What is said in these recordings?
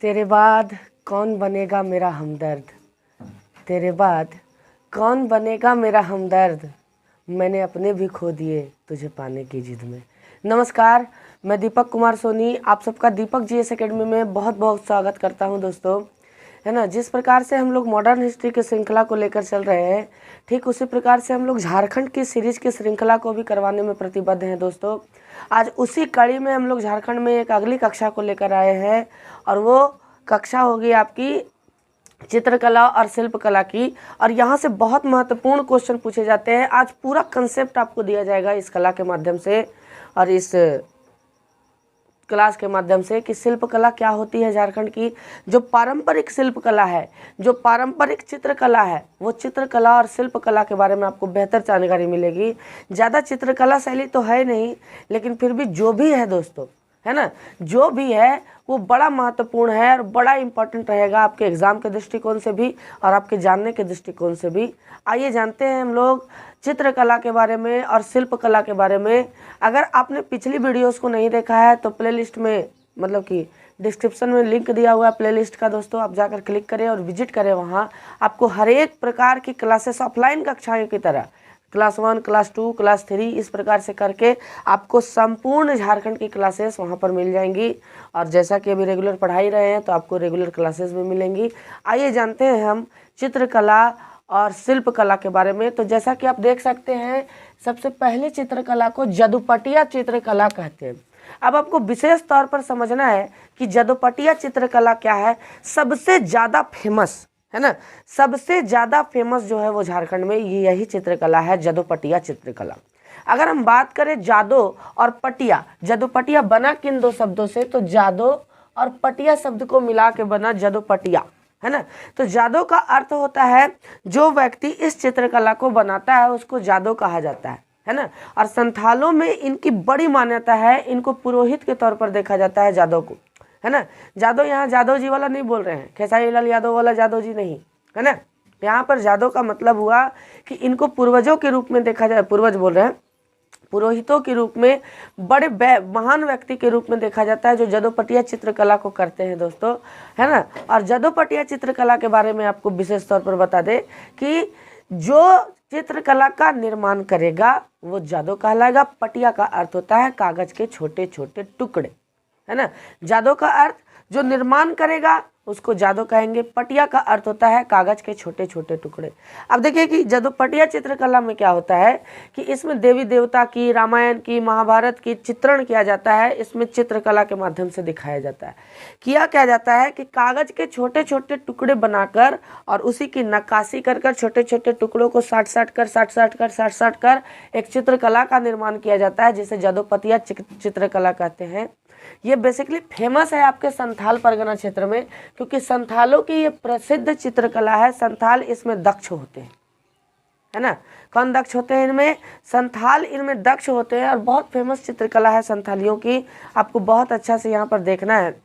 तेरे बाद कौन बनेगा मेरा हमदर्द, तेरे बाद कौन बनेगा मेरा हमदर्द, मैंने अपने भी खो दिए तुझे पाने की जिद में। नमस्कार, मैं दीपक कुमार सोनी आप सबका दीपक जीएस एकेडमी में बहुत बहुत स्वागत करता हूं दोस्तों, है ना। जिस प्रकार से हम लोग मॉडर्न हिस्ट्री की श्रृंखला को लेकर चल रहे हैं, ठीक उसी प्रकार से हम लोग झारखंड की सीरीज की श्रृंखला को भी करवाने में प्रतिबद्ध हैं दोस्तों। आज उसी कड़ी में हम लोग झारखंड में एक अगली कक्षा को लेकर आए हैं और वो कक्षा होगी आपकी चित्रकला और शिल्पकला की। और यहाँ से बहुत महत्वपूर्ण क्वेश्चन पूछे जाते हैं। आज पूरा कंसेप्ट आपको दिया जाएगा इस कला के माध्यम से और इस क्लास के माध्यम से कि शिल्पकला क्या होती है झारखंड की। जो पारंपरिक शिल्पकला है, जो पारंपरिक चित्रकला है, वो चित्रकला और शिल्पकला के बारे में आपको बेहतर जानकारी मिलेगी। ज़्यादा चित्रकला शैली तो है नहीं, लेकिन फिर भी जो भी है दोस्तों, है ना, जो भी है वो बड़ा महत्वपूर्ण है और बड़ा इम्पोर्टेंट रहेगा आपके एग्ज़ाम के दृष्टिकोण से भी और आपके जानने के दृष्टिकोण से भी। आइए जानते हैं हम लोग चित्रकला के बारे में और शिल्पकला के बारे में। अगर आपने पिछली वीडियोस को नहीं देखा है तो प्लेलिस्ट में, मतलब कि डिस्क्रिप्शन में लिंक दिया हुआ है प्लेलिस्ट का दोस्तों, आप जाकर क्लिक करें और विजिट करें। वहाँ आपको हर एक प्रकार की क्लासेस ऑफलाइन कक्षाओं की तरह क्लास 1, क्लास 2, क्लास 3 इस प्रकार से करके आपको संपूर्ण झारखंड की क्लासेस वहाँ पर मिल जाएंगी। और जैसा कि अभी रेगुलर पढ़ाई रहे हैं तो आपको रेगुलर क्लासेस भी मिलेंगी। आइए जानते हैं हम चित्रकला और शिल्पकला के बारे में। तो जैसा कि आप देख सकते हैं, सबसे पहले चित्रकला को जदुपटिया चित्रकला कहते हैं। अब आपको विशेष तौर पर समझना है कि जदुपटिया चित्रकला क्या है। सबसे ज़्यादा फेमस, है ना, सबसे ज़्यादा फेमस जो है वो झारखंड में यही चित्रकला है, जदुपटिया चित्रकला। अगर हम बात करें जादो और पटिया, जदुपटिया बना किन दो शब्दों से, तो जादो और पटिया शब्द को मिला के बना जदुपटिया, है ना। तो जादो का अर्थ होता है जो व्यक्ति इस चित्रकला को बनाता है उसको जादो कहा जाता है ना। और संथालों में इनकी बड़ी मान्यता है, इनको पुरोहित के तौर पर देखा जाता है जादव को, है ना। जादव यहाँ जादव जी वाला नहीं बोल रहे हैं, खेसारी लाल यादव वाला जादव जी नहीं, है ना। यहाँ पर जादव का मतलब हुआ कि इनको पूर्वजों के रूप में देखा जाए, पूर्वज बोल रहे हैं, पुरोहितों के रूप में, बड़े महान व्यक्ति के रूप में देखा जाता है जो जदुपटिया चित्रकला को करते हैं दोस्तों, है ना। और जदुपटिया चित्रकला के बारे में आपको विशेष तौर पर बता दें कि जो चित्रकला का निर्माण करेगा वो जादू कहलाएगा। पटिया का अर्थ होता है कागज के छोटे छोटे टुकड़े, है ना। जादू का अर्थ जो निर्माण करेगा उसको जादू कहेंगे। पटिया का अर्थ होता है कागज के छोटे छोटे टुकड़े। अब देखिए कि जदुपटिया चित्रकला में क्या होता है कि इसमें देवी देवता की, रामायण की, महाभारत की चित्रण किया जाता है। इसमें चित्रकला के माध्यम से दिखाया जाता है। किया क्या जाता है कि कागज के छोटे छोटे टुकड़े बनाकर और उसी की नक्काशी कर छोटे छोटे टुकड़ों को साट साट कर एक चित्रकला का निर्माण किया जाता है, जिसे जदुपटिया चित्रकला कहते हैं। ये बेसिकली फेमस है आपके संथाल परगना क्षेत्र में, क्योंकि संथालों की ये प्रसिद्ध चित्रकला है। संथाल इसमें दक्ष होते हैं, है ना। कौन दक्ष होते हैं इनमें? संथाल इनमें दक्ष होते हैं और बहुत फेमस चित्रकला है संथालियों की। आपको बहुत अच्छा से यहाँ पर देखना है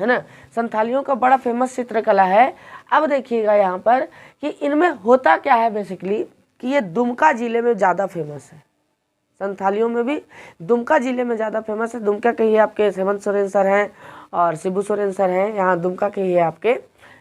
ना। संथालियों का बड़ा फेमस चित्रकला है। अब देखिएगा यहाँ पर कि इनमें होता क्या है बेसिकली कि ये दुमका जिले में ज़्यादा फेमस है। संथालियों में भी दुमका जिले में ज़्यादा फेमस है। दुमका के ही आपके हेमंत सोरेन सर हैं और शिबू सोरेन सर हैं, यहाँ दुमका के ही है आपके,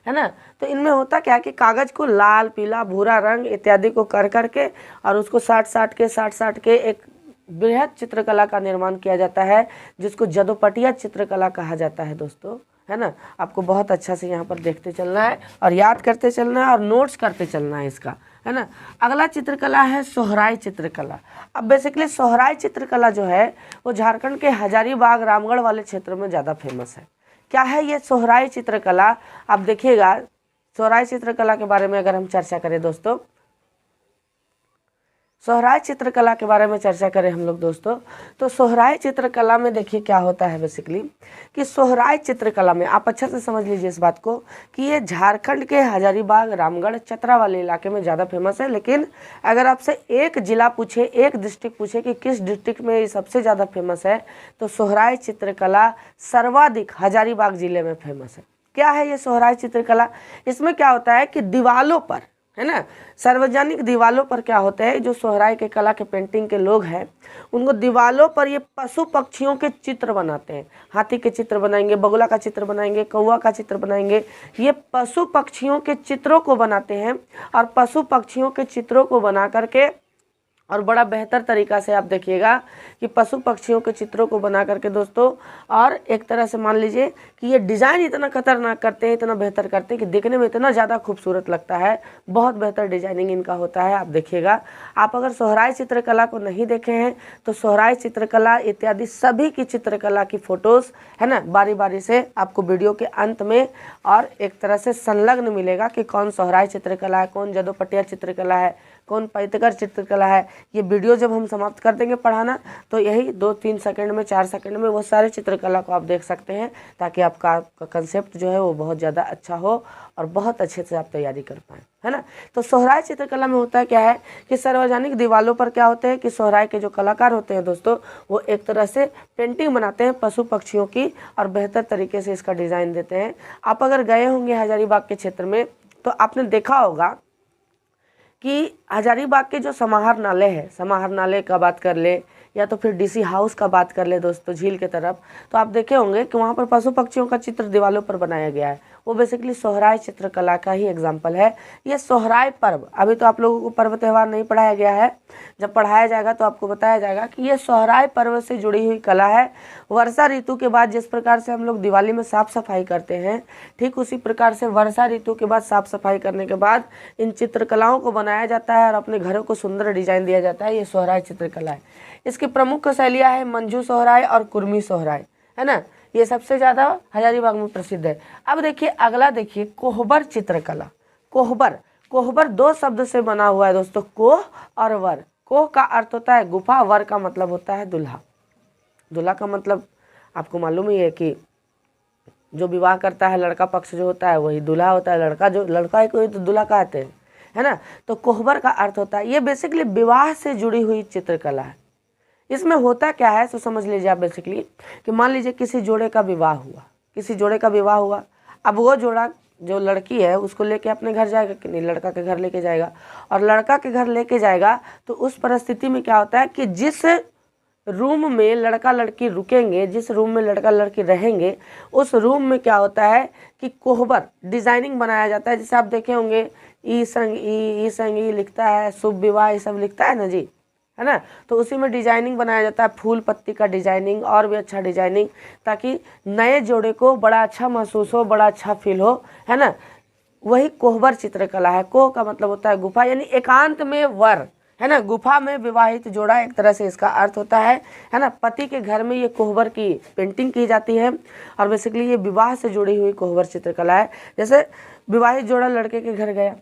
है ना। तो इनमें होता क्या है कि कागज़ को लाल, पीला, भूरा रंग इत्यादि को कर करके और उसको साट साट के एक बृहद चित्रकला का निर्माण किया जाता है, जिसको जदुपटिया चित्रकला कहा जाता है दोस्तों, है ना। आपको बहुत अच्छा से यहाँ पर देखते चलना है और याद करते चलना है और नोट्स करते चलना है इसका, है ना। अगला चित्रकला है सोहराई चित्रकला। अब बेसिकली सोहराई चित्रकला जो है वो झारखंड के हजारीबाग, रामगढ़ वाले क्षेत्र में ज़्यादा फेमस है। क्या है ये सोहराई चित्रकला? आप देखिएगा, सोहराई चित्रकला के बारे में अगर हम चर्चा करें दोस्तों, सोहराई चित्रकला के बारे में चर्चा करें हम लोग दोस्तों, तो सोहराई चित्रकला में देखिए क्या होता है बेसिकली कि सोहराई चित्रकला में आप अच्छा से समझ लीजिए इस बात को कि ये झारखंड के हजारीबाग, रामगढ़, चतरा वाले इलाके में ज़्यादा फेमस है। लेकिन अगर आपसे एक जिला पूछे, एक डिस्ट्रिक्ट पूछे कि किस डिस्ट्रिक्ट में ये सबसे ज़्यादा फेमस है, तो सोहराई चित्रकला सर्वाधिक हजारीबाग जिले में फेमस है। क्या है ये सोहराई चित्रकला? इसमें क्या होता है कि दीवालों पर, है ना। सार्वजनिक दीवारों पर क्या होता है, जो सोहराय के कला के पेंटिंग के लोग हैं उनको दीवारों पर ये पशु पक्षियों के चित्र बनाते हैं। हाथी के चित्र बनाएंगे, बगुला का चित्र बनाएंगे, कौवा का चित्र बनाएंगे। ये पशु पक्षियों के चित्रों को बनाते हैं और पशु पक्षियों के चित्रों को बना करके और बड़ा बेहतर तरीक़ा से आप देखिएगा कि पशु पक्षियों के चित्रों को बना करके दोस्तों, और एक तरह से मान लीजिए कि ये डिज़ाइन इतना खतरनाक करते हैं, इतना बेहतर करते हैं कि देखने में इतना ज़्यादा खूबसूरत लगता है। बहुत बेहतर डिजाइनिंग इनका होता है, आप देखिएगा। आप अगर सोहराय चित्रकला को नहीं देखे हैं तो सोहराय चित्रकला इत्यादि सभी की चित्रकला की फ़ोटोज़ है ना, बारी बारी से आपको वीडियो के अंत में और एक तरह से संलग्न मिलेगा कि कौन सोहराय चित्रकला है, कौन जदोपटिया चित्रकला है, कौन पैतकर चित्रकला है। ये वीडियो जब हम समाप्त कर देंगे पढ़ाना तो यही 2-3 सेकंड में, 4 सेकंड में वो सारे चित्रकला को आप देख सकते हैं, ताकि आपका कंसेप्ट जो है वो बहुत ज़्यादा अच्छा हो और बहुत अच्छे से आप तैयारी कर पाएँ, है ना। तो सोहराय चित्रकला में होता है क्या है कि सार्वजनिक दीवारों पर क्या होते हैं कि सोहराय के जो कलाकार होते हैं दोस्तों, वो एक तरह से पेंटिंग बनाते हैं पशु पक्षियों की और बेहतर तरीके से इसका डिज़ाइन देते हैं। आप अगर गए होंगे हजारीबाग के क्षेत्र में तो आपने देखा होगा कि हजारीबाग के जो समाहरणालय है, समाहरणालय का बात कर ले या तो फिर डीसी हाउस का बात कर ले दोस्तों, झील के तरफ, तो आप देखे होंगे कि वहाँ पर पशु पक्षियों का चित्र दीवारों पर बनाया गया है। वो बेसिकली सोहराय चित्रकला का ही एग्जाम्पल है। ये सोहराय पर्व, अभी तो आप लोगों को पर्व त्यौहार नहीं पढ़ाया गया है, जब पढ़ाया जाएगा तो आपको बताया जाएगा कि ये सोहराय पर्व से जुड़ी हुई कला है। वर्षा ऋतु के बाद जिस प्रकार से हम लोग दिवाली में साफ़ सफाई करते हैं, ठीक उसी प्रकार से वर्षा ऋतु के बाद साफ़ सफाई करने के बाद इन चित्रकलाओं को बनाया जाता है और अपने घरों को सुंदर डिजाइन दिया जाता है। ये सोहराय चित्रकला है। इसकी प्रमुख शैलियाँ है मंजू सोहराय और कुर्मी सोहराय, है ना। ये सबसे ज़्यादा हजारीबाग में प्रसिद्ध है। अब देखिए अगला, देखिए कोहबर चित्रकला। कोहबर, कोहबर 2 शब्द से बना हुआ है दोस्तों, कोह और वर। कोह का अर्थ होता है गुफा, वर का मतलब होता है दुल्हा। दुल्हा का मतलब आपको मालूम ही है कि जो विवाह करता है लड़का पक्ष जो होता है वही दूल्हा होता है, लड़का जो लड़का है कोई तो दूल्हा कहते हैं, है ना। तो कोहबर का अर्थ होता है, ये बेसिकली विवाह से जुड़ी हुई चित्रकला है। इसमें होता क्या है तो समझ लीजिए आप बेसिकली कि मान लीजिए किसी जोड़े का विवाह हुआ, किसी जोड़े का विवाह हुआ, अब वो जोड़ा जो लड़की है उसको लेके अपने घर जाएगा कि नहीं, लड़का के घर लेके जाएगा। और लड़का के घर लेके जाएगा तो उस परिस्थिति में क्या होता है कि जिस रूम में लड़का लड़की रुकेंगे, जिस रूम में लड़का लड़की रहेंगे, उस रूम में क्या होता है कि कोहबर डिजाइनिंग बनाया जाता है। जैसे आप देखे होंगे ई संग ई लिखता है, शुभ विवाह ये सब लिखता है ना जी, है ना। तो उसी में डिजाइनिंग बनाया जाता है, फूल पत्ती का डिजाइनिंग और भी अच्छा डिजाइनिंग, ताकि नए जोड़े को बड़ा अच्छा महसूस हो, बड़ा अच्छा फील हो, है ना। वही कोहबर चित्रकला है। कोह का मतलब होता है गुफा, यानी एकांत में वर, है ना, गुफा में विवाहित जोड़ा, एक तरह से इसका अर्थ होता है ना। पति के घर में ये कोहबर की पेंटिंग की जाती है और बेसिकली ये विवाह से जुड़ी हुई कोहबर चित्रकला है। जैसे विवाहित जोड़ा लड़के के घर गया,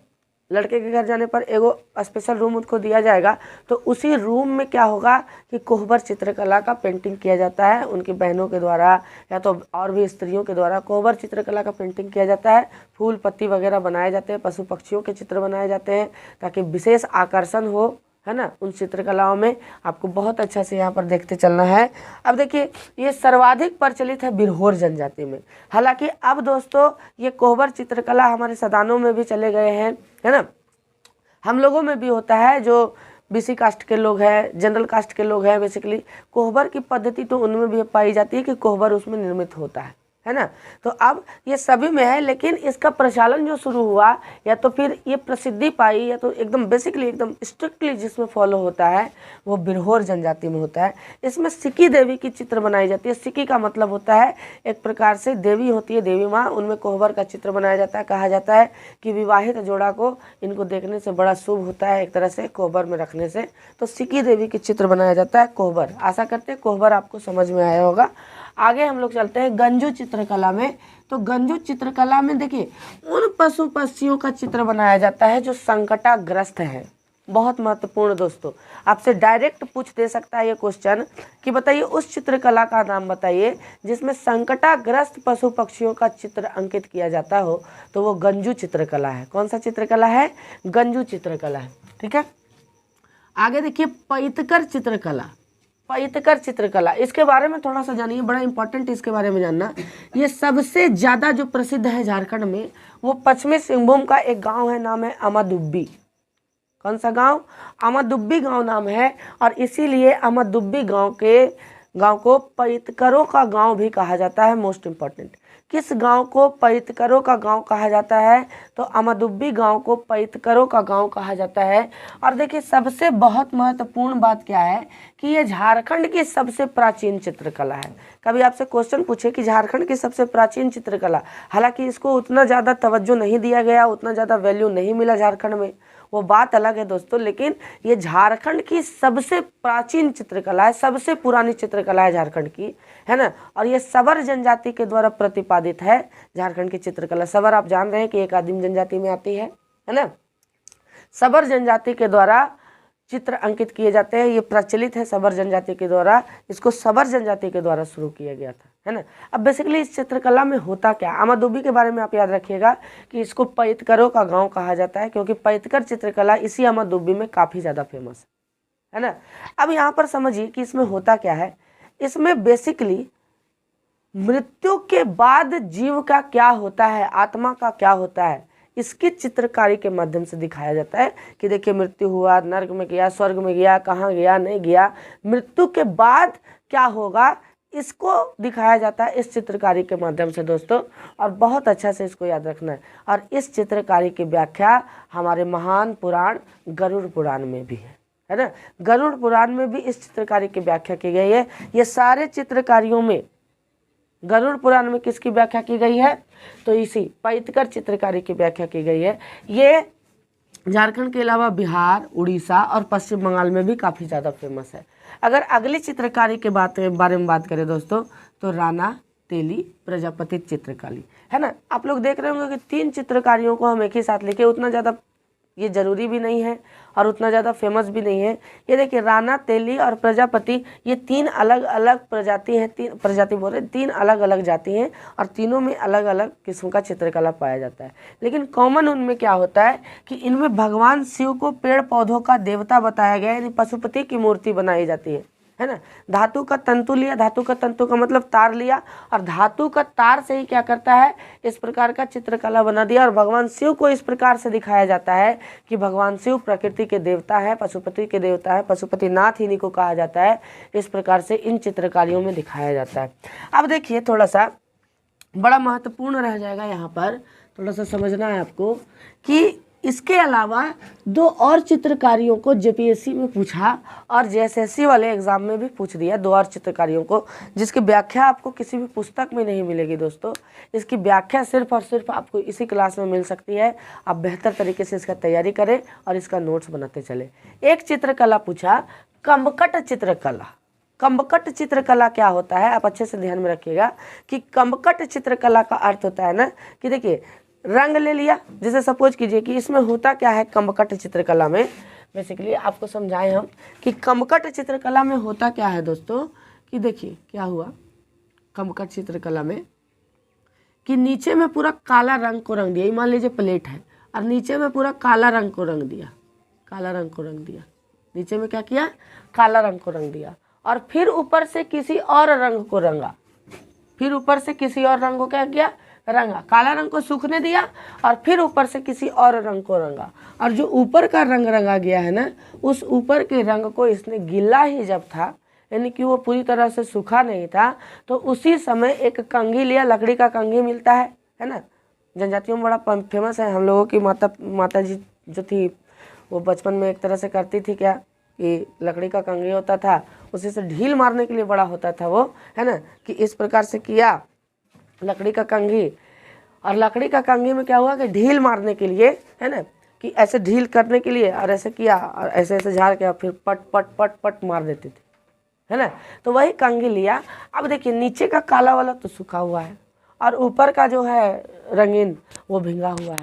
लड़के के घर जाने पर एगो स्पेशल रूम उसको दिया जाएगा, तो उसी रूम में क्या होगा कि कोहबर चित्रकला का पेंटिंग किया जाता है उनकी बहनों के द्वारा या तो और भी स्त्रियों के द्वारा कोहबर चित्रकला का पेंटिंग किया जाता है। फूल पत्ती वगैरह बनाए जाते हैं, पशु पक्षियों के चित्र बनाए जाते हैं ताकि विशेष आकर्षण हो, है ना। उन चित्रकलाओं में आपको बहुत अच्छा से यहाँ पर देखते चलना है। अब देखिए ये सर्वाधिक प्रचलित है बिरहोर जनजाति में। हालांकि अब दोस्तों ये कोहबर चित्रकला हमारे सदानों में भी चले गए हैं, है ना। हम लोगों में भी होता है, जो बीसी कास्ट के लोग हैं, जनरल कास्ट के लोग हैं, बेसिकली कोहबर की पद्धति तो उनमें भी पाई जाती है कि कोहबर उसमें निर्मित होता है ना। तो अब ये सभी में है, लेकिन इसका प्रचलन जो शुरू हुआ या तो फिर ये प्रसिद्धि पाई या तो एकदम बेसिकली एकदम स्ट्रिक्टली जिसमें फॉलो होता है वो बिरहोर जनजाति में होता है। इसमें सिक्की देवी की चित्र बनाई जाती है। सिक्की का मतलब होता है एक प्रकार से देवी होती है, देवी माँ, उनमें कोहबर का चित्र बनाया जाता है। कहा जाता है कि विवाहित जोड़ा को इनको देखने से बड़ा शुभ होता है एक तरह से कोहबर में रखने से, तो सिक्की देवी की चित्र बनाया जाता है कोहबर। आशा करते हैं कोहबर आपको समझ में आया होगा। आगे हम लोग चलते हैं गंजू चित्रकला में। तो गंजू चित्रकला में देखिए उन पशु पक्षियों का चित्र बनाया जाता है जो संकटाग्रस्त है। बहुत महत्वपूर्ण दोस्तों, आपसे डायरेक्ट पूछ दे सकता है ये क्वेश्चन कि बताइए उस चित्रकला का नाम बताइए जिसमें संकटाग्रस्त पशु पक्षियों का चित्र अंकित किया जाता हो, तो वो गंजू चित्रकला है। कौन सा चित्रकला है? गंजू चित्रकला है, ठीक है। आगे देखिए पैतकर चित्रकला। पैतकर चित्रकला, इसके बारे में थोड़ा सा जानिए, बड़ा इंपॉर्टेंट इसके बारे में जानना। ये सबसे ज़्यादा जो प्रसिद्ध है झारखंड में, वो पश्चिमी सिंहभूम का एक गांव है, नाम है अमादुब्बी। कौन सा गांव? अमादुब्बी गांव नाम है, और इसीलिए अमादुब्बी गांव को पैतकरों का गांव भी कहा जाता है। मोस्ट इम्पॉर्टेंट, किस गांव को पैतकरों का गांव कहा जाता है? तो अमादुब्बी गांव को पैतकरों का गांव कहा जाता है। और देखिए, सबसे बहुत महत्वपूर्ण बात क्या है कि ये झारखंड की सबसे प्राचीन चित्रकला है। कभी आपसे क्वेश्चन पूछे कि झारखंड की सबसे प्राचीन चित्रकला, हालांकि इसको उतना ज़्यादा तवज्जो नहीं दिया गया, उतना ज़्यादा वैल्यू नहीं मिला झारखंड में, वो बात अलग है दोस्तों, लेकिन ये झारखंड की सबसे प्राचीन चित्रकला है, सबसे पुरानी चित्रकला है झारखंड की, है ना। और ये सबर जनजाति के द्वारा प्रतिपादित है झारखंड की चित्रकला। सबर आप जान रहे हैं कि एक आदिम जनजाति में आती है ना। सबर जनजाति के द्वारा चित्र अंकित किए जाते हैं, ये प्रचलित है सबर जनजाति के द्वारा, इसको सबर जनजाति के द्वारा शुरू किया गया था, है ना। अब बेसिकली इस चित्रकला में होता क्या, अमादुब्बी के बारे में आप याद रखिएगा कि इसको पैतकरों का गांव कहा जाता है, क्योंकि पैतकर चित्रकला इसी अमादुब्बी में काफ़ी ज़्यादा फेमस है ना। अब यहाँ पर समझिए कि इसमें होता क्या है। इसमें बेसिकली मृत्यु के बाद जीव का क्या होता है, आत्मा का क्या होता है, इसकी चित्रकारी के माध्यम से दिखाया जाता है कि देखिए मृत्यु हुआ, नर्क में गया, स्वर्ग में गया, कहाँ गया, नहीं गया, मृत्यु के बाद क्या होगा, इसको दिखाया जाता है इस चित्रकारी के माध्यम से दोस्तों। और बहुत अच्छा से इसको याद रखना है। और इस चित्रकारी की व्याख्या हमारे महान पुराण गरुड़ पुराण में भी है ना। गरुड़ पुराण में भी इस चित्रकारी की व्याख्या की गई है। ये सारे चित्रकारियों में गरुड़ पुराण में किसकी व्याख्या की गई है? तो इसी पैतकर चित्रकारी की व्याख्या की गई है। ये झारखंड के अलावा बिहार, उड़ीसा और पश्चिम बंगाल में भी काफ़ी ज़्यादा फेमस है। अगर अगली चित्रकारी के बारे में बात करें दोस्तों, तो राणा तेली प्रजापति चित्रकारी, है ना। आप लोग देख रहे होंगे कि 3 चित्रकारियों को हम एक ही साथ लिखे, उतना ज़्यादा ये जरूरी भी नहीं है और उतना ज़्यादा फेमस भी नहीं है। ये देखिए राणा, तेली और प्रजापति, ये 3 अलग अलग प्रजाति हैं, 3 प्रजाति बोल रहे, 3 अलग अलग जाति हैं, और तीनों में अलग अलग किस्म का चित्रकला पाया जाता है। लेकिन कॉमन उनमें क्या होता है कि इनमें भगवान शिव को पेड़ पौधों का देवता बताया गया है, यानी पशुपति की मूर्ति बनाई जाती है ना। धातु का तंतु लिया, धातु का तंतु का मतलब तार लिया, और धातु का तार से ही क्या करता है, इस प्रकार का चित्रकला बना दिया। और भगवान शिव को इस प्रकार से दिखाया जाता है कि भगवान शिव प्रकृति के देवता है, पशुपति के देवता है, पशुपतिनाथ इन्हीं को कहा जाता है। इस प्रकार से इन चित्रकारियों में दिखाया जाता है। अब देखिए, थोड़ा सा बड़ा महत्वपूर्ण रह जाएगा यहाँ पर, थोड़ा सा समझना है आपको कि इसके अलावा 2 और चित्रकारियों को जेपीएससी में पूछा और जेएसएससी वाले एग्जाम में भी पूछ दिया, 2 और चित्रकारियों को, जिसकी व्याख्या आपको किसी भी पुस्तक में नहीं मिलेगी दोस्तों। इसकी व्याख्या सिर्फ और सिर्फ आपको इसी क्लास में मिल सकती है। आप बेहतर तरीके से इसका तैयारी करें और इसका नोट्स बनाते चले। एक चित्रकला पूछा, कम्बकट चित्रकला। कम्बकट चित्रकला क्या होता है, आप अच्छे से ध्यान में रखिएगा कि कम्बकट चित्रकला का अर्थ होता है ना कि देखिए रंग ले लिया, जैसे सपोज कीजिए कि इसमें होता क्या है कम्बकट चित्रकला में, बेसिकली आपको समझाएं हम कि कम्बकट चित्रकला में होता क्या है दोस्तों। कि देखिए क्या हुआ कम्बकट चित्रकला में कि नीचे में पूरा काला रंग को रंग दिया, मान लीजिए प्लेट है और नीचे में पूरा काला रंग को रंग दिया, काला रंग को रंग दिया, नीचे में क्या किया, काला रंग को रंग दिया, और फिर ऊपर से किसी और रंग को रंगा, फिर ऊपर से किसी और रंग को क्या किया, रंगा, काला रंग को सूखने दिया और फिर ऊपर से किसी और रंग को रंगा। और जो ऊपर का रंग रंगा गया है ना, उस ऊपर के रंग को इसने गीला ही जब था, यानी कि वो पूरी तरह से सूखा नहीं था, तो उसी समय एक कंघी लिया, लकड़ी का कंघी मिलता है ना, जनजातियों में बड़ा फेमस है। हम लोगों की माता जी जो थी वो बचपन में एक तरह से करती थी क्या, कि लकड़ी का कंघी होता था, उसी से ढील मारने के लिए बड़ा होता था वो, है ना, कि इस प्रकार से किया लकड़ी का कंघी, और लकड़ी का कंघी में क्या हुआ कि ढील मारने के लिए, है ना, कि ऐसे ढील करने के लिए, और ऐसे किया और ऐसे ऐसे झाड़ के फिर पट पट पट पट मार देते थे, है ना। तो वही कंघी लिया। अब देखिए नीचे का काला वाला तो सूखा हुआ है और ऊपर का जो है रंगीन वो भींगा हुआ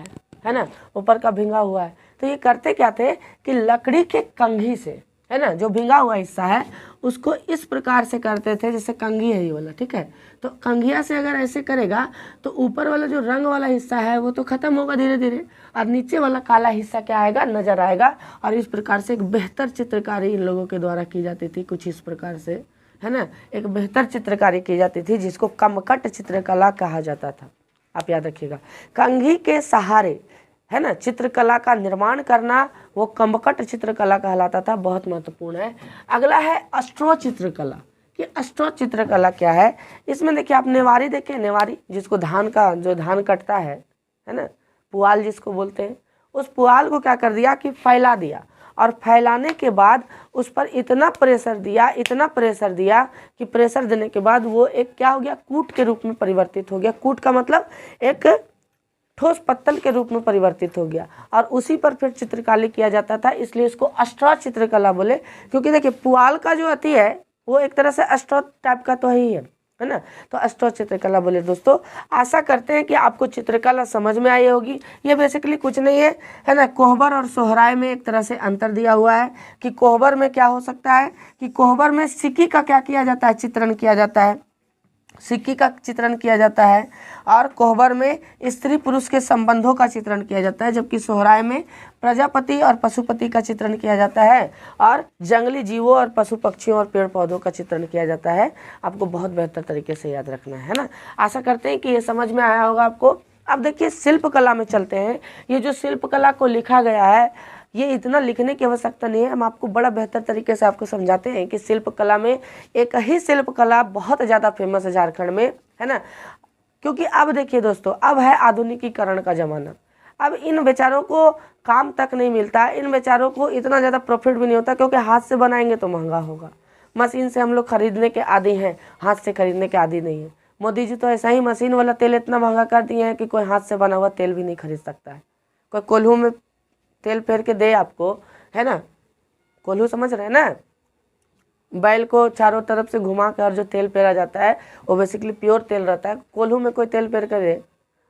है ना, ऊपर का भींगा हुआ है। तो ये करते क्या थे कि लकड़ी के कंघी से, है ना, जो भींगा हुआ हिस्सा है उसको इस प्रकार से करते थे, जैसे कंघी है ये वाला, ठीक है। तो कंघिया से अगर ऐसे करेगा तो ऊपर वाला जो रंग वाला हिस्सा है वो तो खत्म होगा धीरे धीरे, और नीचे वाला काला हिस्सा क्या आएगा, नजर आएगा। और इस प्रकार से एक बेहतर चित्रकारी इन लोगों के द्वारा की जाती थी, कुछ इस प्रकार से, है ना, एक बेहतर चित्रकारी की जाती थी जिसको कमकट चित्रकला कहा जाता था। आप याद रखिएगा, कंघी के सहारे, है ना, चित्रकला का निर्माण करना वो कमकट चित्रकला कहलाता था, बहुत महत्वपूर्ण है। अगला है अष्टो चित्रकला। कि अष्टो चित्रकला क्या है, इसमें देखिए आप नेवारी देखें, नेवारी जिसको धान का, जो धान कटता है ना, पुआल जिसको बोलते हैं, उस पुआल को क्या कर दिया कि फैला दिया, और फैलाने के बाद उस पर इतना प्रेशर दिया, इतना प्रेशर दिया कि प्रेशर देने के बाद वो एक क्या हो गया, कूट के रूप में परिवर्तित हो गया। कूट का मतलब एक ठोस पत्तल के रूप में परिवर्तित हो गया, और उसी पर फिर चित्रकारी किया जाता था, इसलिए इसको अष्टो चित्रकला बोले। क्योंकि देखिए पुआल का जो अति है वो एक तरह से अष्टो टाइप का तो है ना, तो अष्टो चित्रकला बोले। दोस्तों आशा करते हैं कि आपको चित्रकला समझ में आई होगी। ये बेसिकली कुछ नहीं है ना, कोहबर और सोहराय में एक तरह से अंतर दिया हुआ है कि कोहबर में क्या हो सकता है कि कोहबर में सिक्की का क्या किया जाता है, चित्रण किया जाता है, सिक्की का चित्रण किया जाता है, और कोहबर में स्त्री पुरुष के संबंधों का चित्रण किया जाता है, जबकि सोहराय में प्रजापति और पशुपति का चित्रण किया जाता है, और जंगली जीवों और पशु पक्षियों और पेड़ पौधों का चित्रण किया जाता है। आपको बहुत बेहतर तरीके से याद रखना है ना। आशा करते हैं कि ये समझ में आया होगा आपको। अब देखिए शिल्पकला में चलते हैं। ये जो शिल्पकला को लिखा गया है, ये इतना लिखने की आवश्यकता नहीं है, हम आपको बड़ा बेहतर तरीके से आपको समझाते हैं कि शिल्पकला में एक ही शिल्पकला बहुत ज़्यादा फेमस है झारखंड में, है ना। क्योंकि अब देखिए दोस्तों, अब है आधुनिकीकरण का ज़माना। अब इन बेचारों को काम तक नहीं मिलता, इन बेचारों को इतना ज़्यादा प्रॉफिट भी नहीं होता, क्योंकि हाथ से बनाएंगे तो महंगा होगा। मशीन से हम लोग खरीदने के आदी हैं, हाथ से खरीदने के आदी नहीं है। मोदी जी तो ऐसा ही मशीन वाला तेल इतना महंगा कर दिए हैं कि कोई हाथ से बना हुआ तेल भी नहीं खरीद सकता है। कोई कोल्हू में तेल फेर के दे आपको, है ना, कोल्हू समझ रहे हैं ना, बैल को चारों तरफ से घुमा कर जो तेल पेरा जाता है वो बेसिकली प्योर तेल रहता है। कोल्हू में कोई तेल पेर कर दे,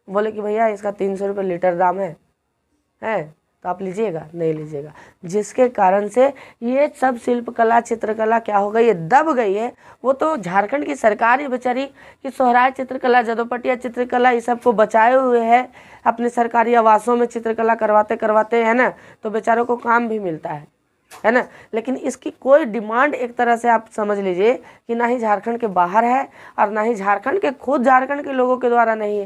बोले कि भैया इसका 300 रुपये लीटर दाम है तो आप लीजिएगा, नहीं लीजिएगा। जिसके कारण से ये सब शिल्पकला चित्रकला क्या हो गई है, दब गई है। वो तो झारखंड की सरकार ही बेचारी कि सोहराय चित्रकला, जदोपटिया चित्रकला, ये सब को बचाए हुए है अपने सरकारी आवासों में चित्रकला करवाते करवाते, है ना, तो बेचारों को काम भी मिलता है ना। लेकिन इसकी कोई डिमांड एक तरह से आप समझ लीजिए कि ना ही झारखंड के बाहर है और ना ही झारखंड के खुद झारखंड के लोगों के द्वारा नहीं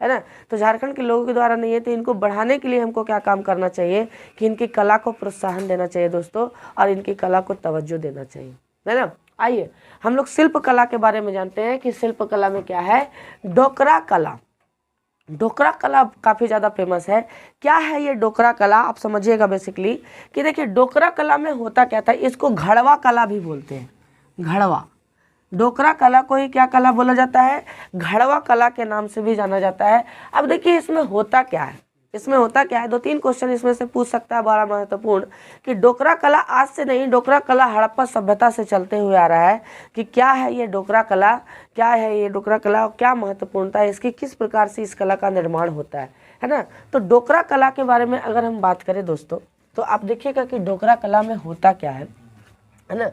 है ना। तो झारखंड के लोगों के द्वारा नहीं है, तो इनको बढ़ाने के लिए हमको क्या काम करना चाहिए कि इनकी कला को प्रोत्साहन देना चाहिए दोस्तों, और इनकी कला को तवज्जो देना चाहिए, है ना। आइए हम लोग शिल्प कला के बारे में जानते हैं कि शिल्प कला में क्या है। डोकरा कला, डोकरा कला काफ़ी ज़्यादा फेमस है। क्या है ये डोकरा कला, आप समझिएगा बेसिकली कि देखिए डोकरा कला में होता क्या था, इसको घड़वा कला भी बोलते हैं। घड़वा, डोकरा कला को ही क्या कला बोला जाता है, घड़वा कला के नाम से भी जाना जाता है। अब देखिए इसमें होता क्या है, इसमें होता क्या है, 2-3 क्वेश्चन इसमें से पूछ सकता है, बड़ा महत्वपूर्ण, कि डोकरा कला आज से नहीं, डोकरा कला हड़प्पा सभ्यता से चलते हुए आ रहा है। कि क्या है ये डोकरा कला, क्या है ये डोकरा कला, क्या महत्वपूर्णता है इसकी, किस प्रकार से इस कला का निर्माण होता है ना। तो डोकरा कला के बारे में अगर हम बात करें दोस्तों, तो आप देखिएगा कि डोकरा कला में होता क्या है ना।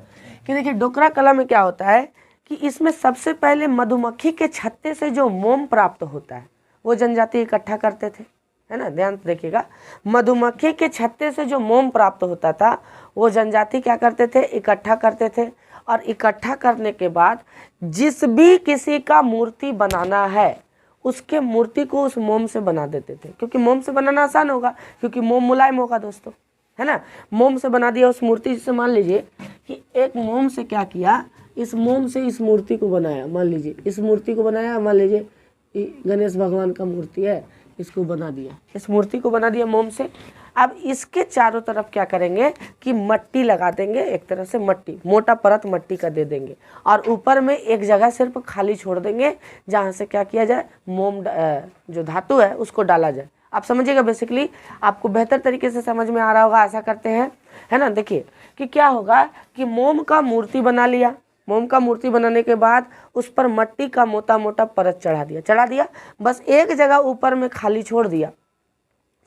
कि देखिए डोकरा कला में क्या होता है कि इसमें सबसे पहले मधुमक्खी के छत्ते से जो मोम प्राप्त होता है वो जनजाति इकट्ठा करते थे, है ना, ध्यान से देखिएगा। मधुमक्खी के छत्ते से जो मोम प्राप्त होता था वो जनजाति क्या करते थे, इकट्ठा करते थे। और इकट्ठा करने के बाद जिस भी किसी का मूर्ति बनाना है उसके मूर्ति को उस मोम से बना देते थे, क्योंकि मोम से बनाना आसान होगा, क्योंकि मोम मुलायम होगा दोस्तों, है ना। मोम से बना दिया उस मूर्ति से। मान लीजिए कि एक मोम से क्या किया, इस मोम से इस मूर्ति को बनाया, मान लीजिए इस मूर्ति को बनाया, मान लीजिए गणेश भगवान का मूर्ति है, इसको बना दिया, इस मूर्ति को बना दिया मोम से। अब इसके चारों तरफ क्या करेंगे कि मट्टी लगा देंगे, एक तरह से मट्टी, मोटा परत मट्टी का दे देंगे, और ऊपर में एक जगह सिर्फ खाली छोड़ देंगे जहाँ से क्या किया जाए, मोम जो धातु है उसको डाला जाए। आप समझिएगा बेसिकली, आपको बेहतर तरीके से समझ में आ रहा होगा, आशा करते हैं, है ना। देखिए कि क्या होगा कि मोम का मूर्ति बना लिया, मोम का मूर्ति बनाने के बाद उस पर मट्टी का मोटा मोटा परत चढ़ा दिया, बस एक जगह ऊपर में खाली छोड़ दिया,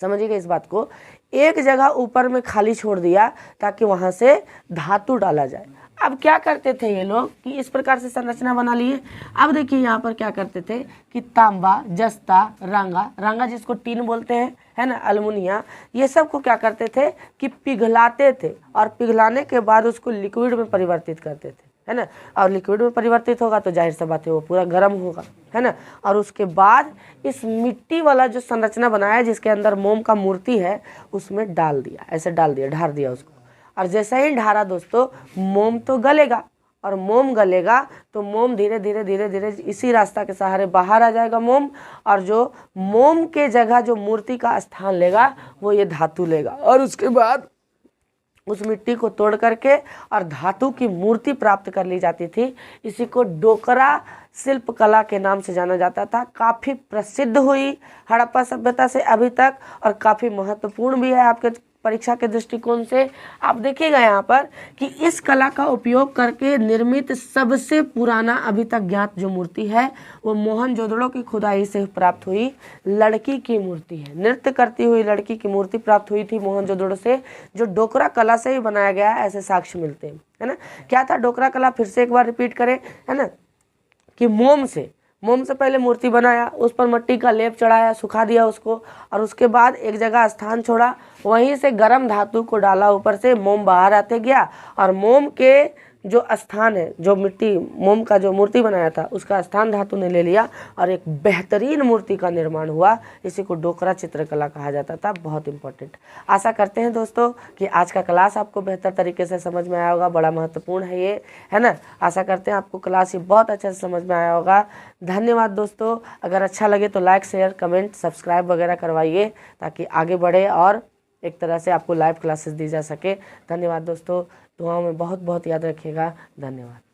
समझिएगा इस बात को। एक जगह ऊपर में खाली छोड़ दिया ताकि वहाँ से धातु डाला जाए। अब क्या करते थे ये लोग कि इस प्रकार से संरचना बना लिए। अब देखिए यहाँ पर क्या करते थे कि तांबा, जस्ता, रांगा, रांगा जिसको टीन बोलते हैं, है ना, अल्मुनिया, ये सब को क्या करते थे कि पिघलाते थे और पिघलाने के बाद उसको लिक्विड में परिवर्तित करते थे, है ना। और लिक्विड में परिवर्तित होगा तो जाहिर सी बात है वो पूरा गर्म होगा, है ना। और उसके बाद इस मिट्टी वाला जो संरचना बनाया जिसके अंदर मोम का मूर्ति है उसमें डाल दिया, ऐसे डाल दिया, ढार दिया उसको। और जैसे ही ढारा दोस्तों, मोम तो गलेगा, और मोम गलेगा तो मोम धीरे धीरे धीरे धीरे इसी रास्ता के सहारे बाहर आ जाएगा मोम, और जो मोम के जगह जो मूर्ति का स्थान लेगा वो ये धातु लेगा। और उसके बाद उस मिट्टी को तोड़ करके और धातु की मूर्ति प्राप्त कर ली जाती थी। इसी को डोकरा शिल्प कला के नाम से जाना जाता था। काफ़ी प्रसिद्ध हुई हड़प्पा सभ्यता से अभी तक, और काफ़ी महत्वपूर्ण भी है आपके परीक्षा के दृष्टिकोण से। आप देखिएगा यहाँ पर कि इस कला का उपयोग करके निर्मित सबसे पुराना अभी तक ज्ञात जो मूर्ति है वो मोहनजोदड़ो की खुदाई से प्राप्त हुई लड़की की मूर्ति है। नृत्य करती हुई लड़की की मूर्ति प्राप्त हुई थी मोहनजोदड़ो से, जो डोकरा कला से ही बनाया गया है, ऐसे साक्ष्य मिलते हैं, है ना। क्या था डोकरा कला, फिर से एक बार रिपीट करें, है ना, कि मोम से पहले मूर्ति बनाया, उस पर मिट्टी का लेप चढ़ाया, सुखा दिया उसको, और उसके बाद एक जगह स्थान छोड़ा, वहीं से गर्म धातु को डाला ऊपर से, मोम बाहर आते गया, और मोम के जो स्थान है, जो मिट्टी मोम का जो मूर्ति बनाया था उसका स्थान धातु ने ले लिया और एक बेहतरीन मूर्ति का निर्माण हुआ। इसी को डोकरा चित्रकला कहा जाता था। बहुत इंपॉर्टेंट। आशा करते हैं दोस्तों कि आज का क्लास आपको बेहतर तरीके से समझ में आया होगा। बड़ा महत्वपूर्ण है ये, है ना। आशा करते हैं आपको क्लास ये बहुत अच्छे से समझ में आया होगा। धन्यवाद दोस्तों। अगर अच्छा लगे तो लाइक, शेयर, कमेंट, सब्सक्राइब वगैरह करवाइए ताकि आगे बढ़े और एक तरह से आपको लाइव क्लासेस दी जा सके। धन्यवाद दोस्तों। दुआओं में बहुत बहुत याद रखिएगा। धन्यवाद।